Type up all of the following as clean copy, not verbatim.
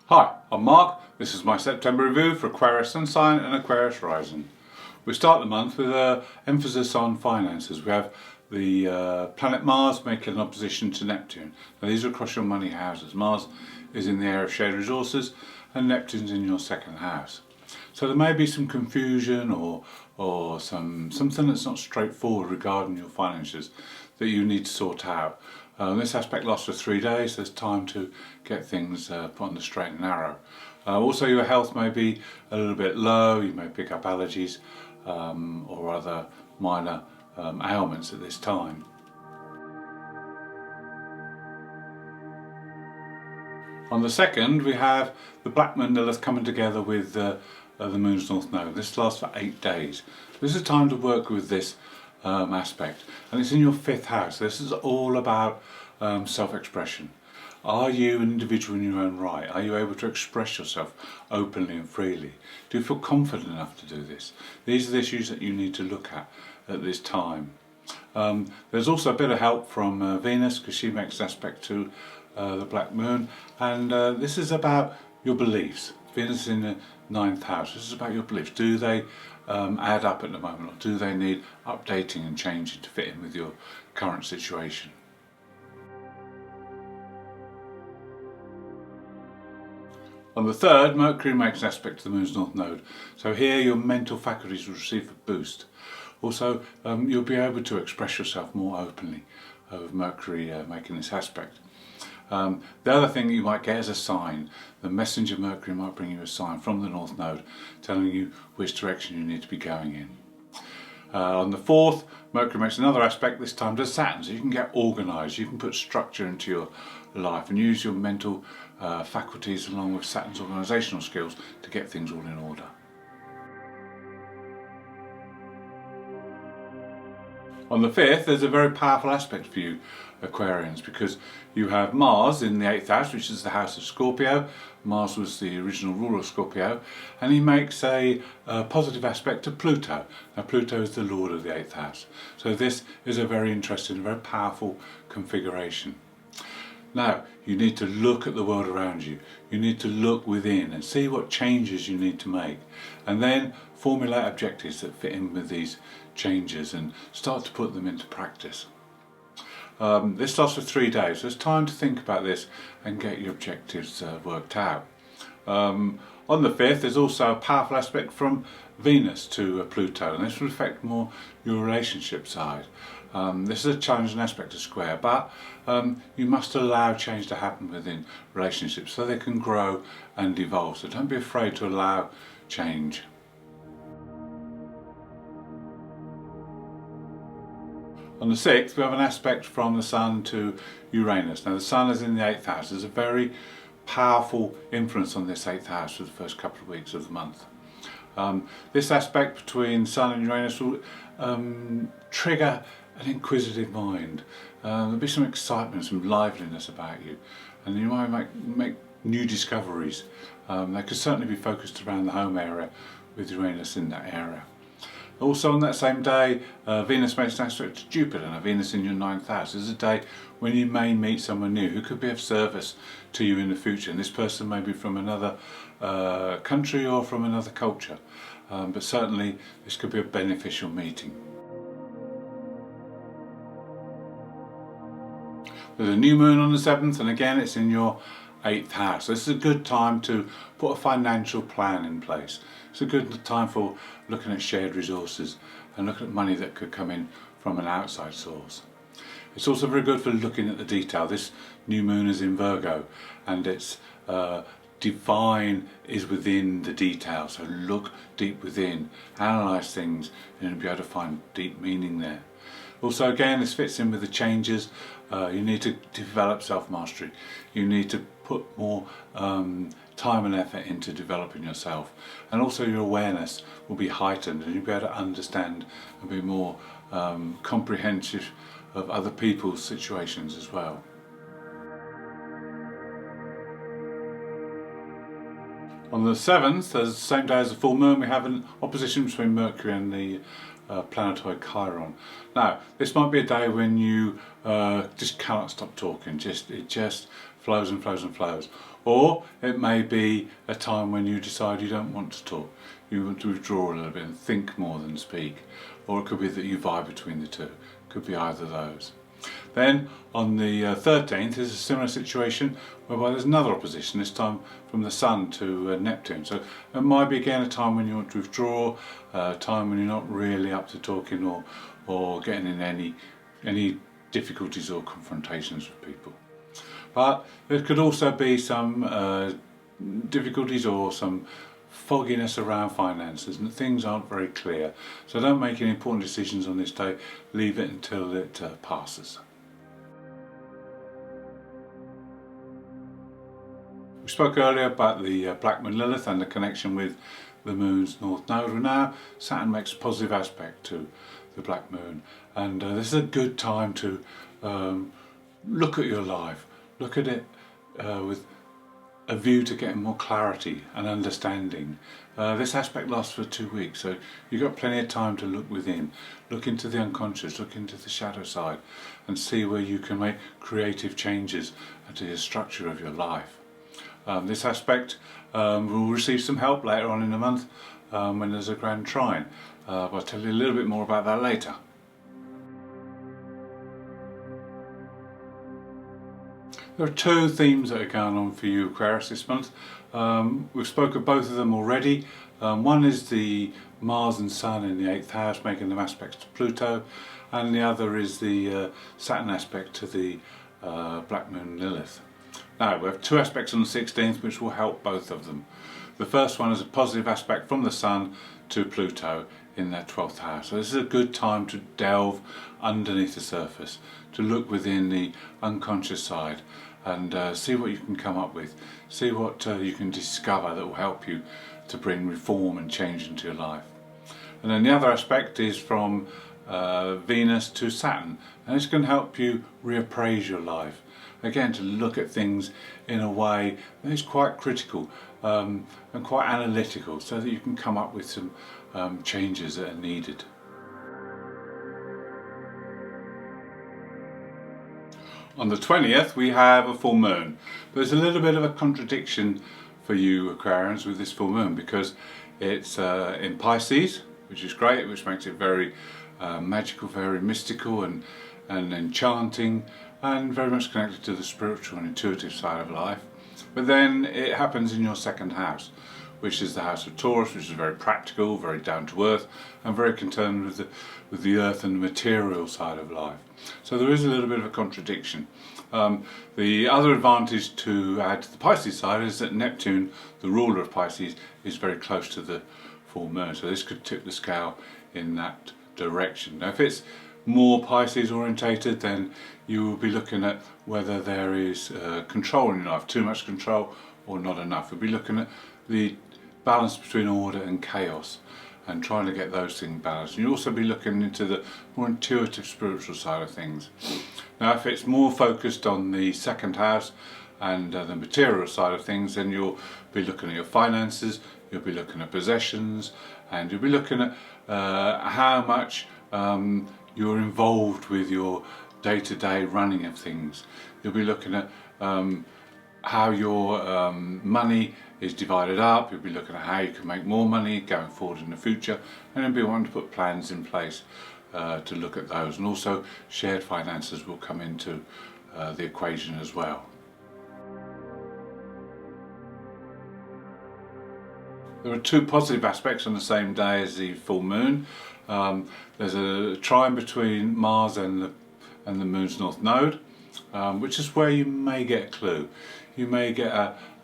Hi, I'm Mark. This is my September review for Aquarius Sun sign and Aquarius rising. We start the month with an emphasis on finances. We have the planet Mars making an opposition to Neptune. Now these are across your money houses. Mars is in the area of shared resources and Neptune's in your second house. So there may be some confusion or something that's not straightforward regarding your finances that you need to sort out. This aspect lasts for 3 days. There's time to get things put on the straight and narrow. Also your health may be a little bit low. You may pick up allergies or other minor ailments at this time. On the 2nd we have the black moon that's coming together with the moon's north node. This lasts for 8 days. This is time to work with this aspect, and it's in your 5th house. This is all about self-expression. Are you an individual in your own right? Are you able to express yourself openly and freely? Do you feel confident enough to do this? These are the issues that you need to look at this time. There's also a bit of help from Venus, because she makes an aspect to the black moon, and this is about your beliefs. Venus in the 9th house. This is about your beliefs. Do they add up at the moment, or do they need updating and changing to fit in with your current situation? On the 3rd, Mercury makes an aspect to the moon's north node. So here your mental faculties will receive a boost. Also, you'll be able to express yourself more openly with Mercury making this aspect. The other thing you might get is a sign. The messenger Mercury might bring you a sign from the North Node telling you which direction you need to be going in. On the 4th, Mercury makes another aspect, this time to Saturn, so you can get organised, you can put structure into your life and use your mental faculties along with Saturn's organisational skills to get things all in order. On the 5th, there's a very powerful aspect for you Aquarians, because you have Mars in the 8th house, which is the house of Scorpio. Mars was the original ruler of Scorpio, and he makes a positive aspect to Pluto. Now Pluto is the lord of the 8th house, so this is a very interesting, very powerful configuration. Now you need to look at the world around you. You need to look within and see what changes you need to make, and then formulate objectives that fit in with these changes and start to put them into practice. This lasts for 3 days, so it's time to think about this and get your objectives worked out. On the 5th, there's also a powerful aspect from Venus to Pluto, and this will affect more your relationship side. This is a challenging aspect to square, but you must allow change to happen within relationships so they can grow and evolve. So don't be afraid to allow change. On the 6th, we have an aspect from the Sun to Uranus. Now the Sun is in the 8th house. There's a very powerful influence on this 8th house for the first couple of weeks of the month. This aspect between Sun and Uranus will trigger an inquisitive mind. There'll be some excitement, some liveliness about you, and you might make new discoveries. They could certainly be focused around the home area with Uranus in that area. Also on that same day, Venus makes an aspect to Jupiter. Now Venus in your 9th house is a day when you may meet someone new who could be of service to you in the future, and this person may be from another country or from another culture, but certainly this could be a beneficial meeting. There's a new moon on the 7th, and again it's in your 8th house. This is a good time to put a financial plan in place. It's a good time for looking at shared resources and looking at money that could come in from an outside source. It's also very good for looking at the detail. This new moon is in Virgo, and its divine is within the detail, so look deep within, analyse things, and you'll be able to find deep meaning there. Also again, this fits in with the changes. You need to develop self-mastery. You need to put more time and effort into developing yourself, and also your awareness will be heightened and you'll be able to understand and be more comprehensive of other people's situations as well. On the 7th, as the same day as the full moon, we have an opposition between Mercury and the planetoid Chiron. Now, this might be a day when you just cannot stop talking. It just flows and flows and flows. Or it may be a time when you decide you don't want to talk. You want to withdraw a little bit and think more than speak. Or it could be that you vibe between the two. Could be either of those. Then on the 13th is a similar situation whereby there's another opposition, this time from the Sun to Neptune. So it might be again a time when you want to withdraw, a time when you're not really up to talking or getting in any difficulties or confrontations with people. But there could also be some difficulties or some fogginess around finances, and things aren't very clear. So don't make any important decisions on this day, leave it until it passes. We spoke earlier about the Black Moon Lilith and the connection with the Moon's North Node. Well, now Saturn makes a positive aspect to the Black Moon, and this is a good time to look at your life, look at it with a view to getting more clarity and understanding. This aspect lasts for 2 weeks, so you've got plenty of time to look within, look into the unconscious, look into the shadow side, and see where you can make creative changes to the structure of your life. This aspect will receive some help later on in the month when there's a grand trine. I'll tell you a little bit more about that later. There are two themes that are going on for you, Aquarius, this month. We've spoken of both of them already. One is the Mars and Sun in the 8th house, making them aspects to Pluto, and the other is the Saturn aspect to the Black Moon Lilith. Now, we have two aspects on the 16th which will help both of them. The first one is a positive aspect from the Sun to Pluto in that 12th house. So this is a good time to delve underneath the surface, to look within the unconscious side and see what you can come up with, see what you can discover that will help you to bring reform and change into your life. And then the other aspect is from Venus to Saturn, and it's going to help you reappraise your life. Again, to look at things in a way that is quite critical and quite analytical, so that you can come up with some changes that are needed. On the 20th we have a full moon. There's a little bit of a contradiction for you Aquarians with this full moon, because it's in Pisces, which is great, which makes it very magical, very mystical and enchanting, and very much connected to the spiritual and intuitive side of life. But then it happens in your 2nd house, which is the house of Taurus, which is very practical, very down to earth, and very concerned with the earth and the material side of life. So there is a little bit of a contradiction. The other advantage to add to the Pisces side is that Neptune, the ruler of Pisces, is very close to the full moon, so this could tip the scale in that direction. Now, if it's more Pisces orientated, then you will be looking at whether there is control in your life, too much control or not enough. We'll be looking at the balance between order and chaos and trying to get those things balanced. You'll also be looking into the more intuitive spiritual side of things. Now, if it's more focused on the 2nd house and the material side of things, then you'll be looking at your finances, you'll be looking at possessions, and you'll be looking at how much you're involved with your day-to-day running of things. You'll be looking at how your money is divided up. You'll be looking at how you can make more money going forward in the future, and you'll be wanting to put plans in place to look at those. And also shared finances will come into the equation as well. There are two positive aspects on the same day as the full moon. There's a trine between Mars and the Moon's North Node, which is where you may get a clue. You may get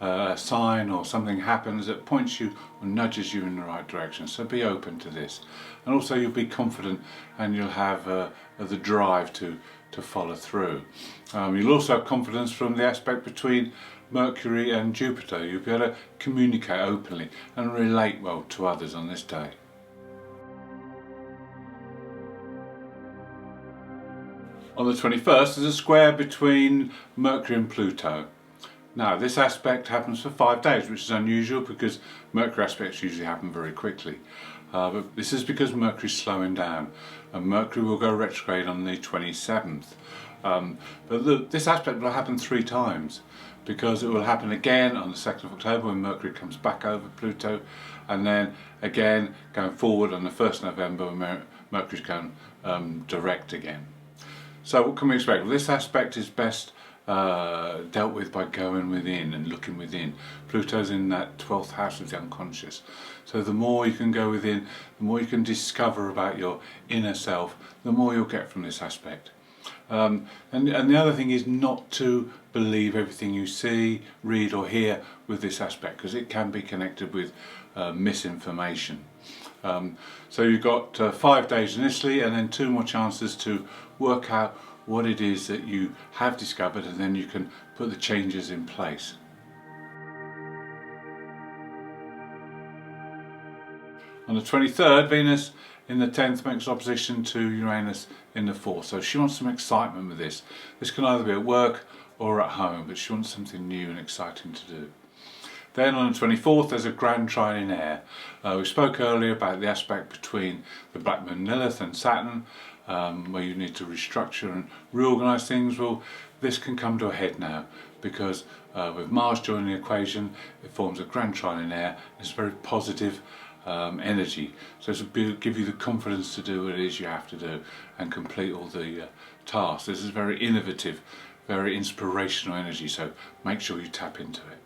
a sign, or something happens that points you or nudges you in the right direction, so be open to this. And also you'll be confident, and you'll have the drive to follow through. You'll also have confidence from the aspect between Mercury and Jupiter. You'll be able to communicate openly and relate well to others on this day. On the 21st there's a square between Mercury and Pluto. Now, this aspect happens for 5 days, which is unusual because Mercury aspects usually happen very quickly. But this is because Mercury's slowing down, and Mercury will go retrograde on the 27th. But this aspect will happen 3 times. because it will happen again on the 2nd of October when Mercury comes back over Pluto, and then again going forward on the 1st of November when Mercury's going direct again. So what can we expect? Well, this aspect is best dealt with by going within and looking within. Pluto's in that 12th house of the unconscious. So the more you can go within, the more you can discover about your inner self, the more you'll get from this aspect. And the other thing is not to believe everything you see, read or hear with this aspect, because it can be connected with misinformation. So you've got 5 days initially and then 2 more chances to work out what it is that you have discovered, and then you can put the changes in place. On the 23rd, Venus in the 10th makes opposition to Uranus in the 4th, so she wants some excitement with this. This can either be at work or at home, but she wants something new and exciting to do. Then on the 24th there's a grand trine in air. We spoke earlier about the aspect between the Black Moon Lilith and Saturn, where you need to restructure and reorganise things. Well, this can come to a head now, because with Mars joining the equation, it forms a grand trine in air. It's very positive energy, so this will give you the confidence to do what it is you have to do and complete all the tasks. This is very innovative, very inspirational energy, so make sure you tap into it.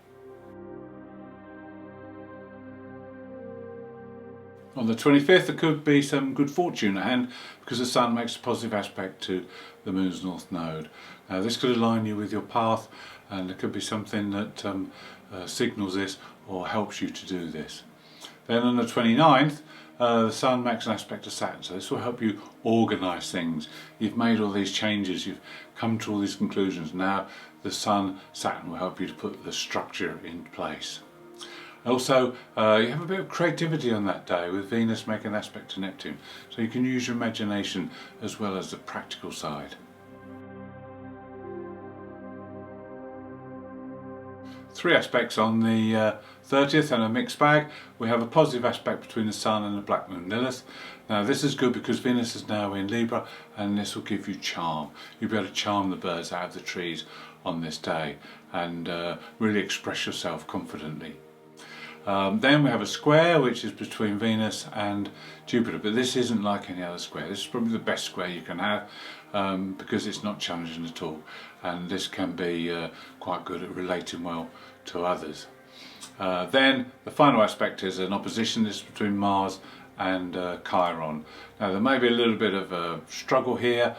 On the 25th there could be some good fortune at hand, because the Sun makes a positive aspect to the Moon's North Node. Now this could align you with your path, and there could be something that signals this or helps you to do this. Then on the 29th the Sun makes an aspect to Saturn, so this will help you organise things. You've made all these changes, you've come to all these conclusions. Now the Sun-Saturn will help you to put the structure in place. Also, you have a bit of creativity on that day with Venus making an aspect to Neptune, so you can use your imagination as well as the practical side. Three aspects on the 30th and a mixed bag. We have a positive aspect between the Sun and the Black Moon Lilith. Now this is good because Venus is now in Libra, and this will give you charm. You'll be able to charm the birds out of the trees on this day and really express yourself confidently. Then we have a square which is between Venus and Jupiter, but this isn't like any other square. This is probably the best square you can have, because it's not challenging at all, and this can be quite good at relating well to others. Then the final aspect is an opposition. This is between Mars and Chiron. Now there may be a little bit of a struggle here,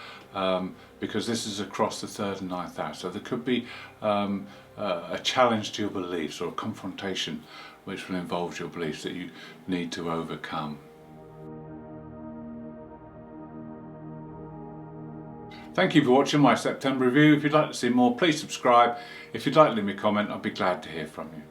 because this is across the 3rd and 9th house, so there could be a challenge to your beliefs or a confrontation which will involve your beliefs that you need to overcome. Thank you for watching my September review. If you'd like to see more, please subscribe. If you'd like to leave me a comment, I'd be glad to hear from you.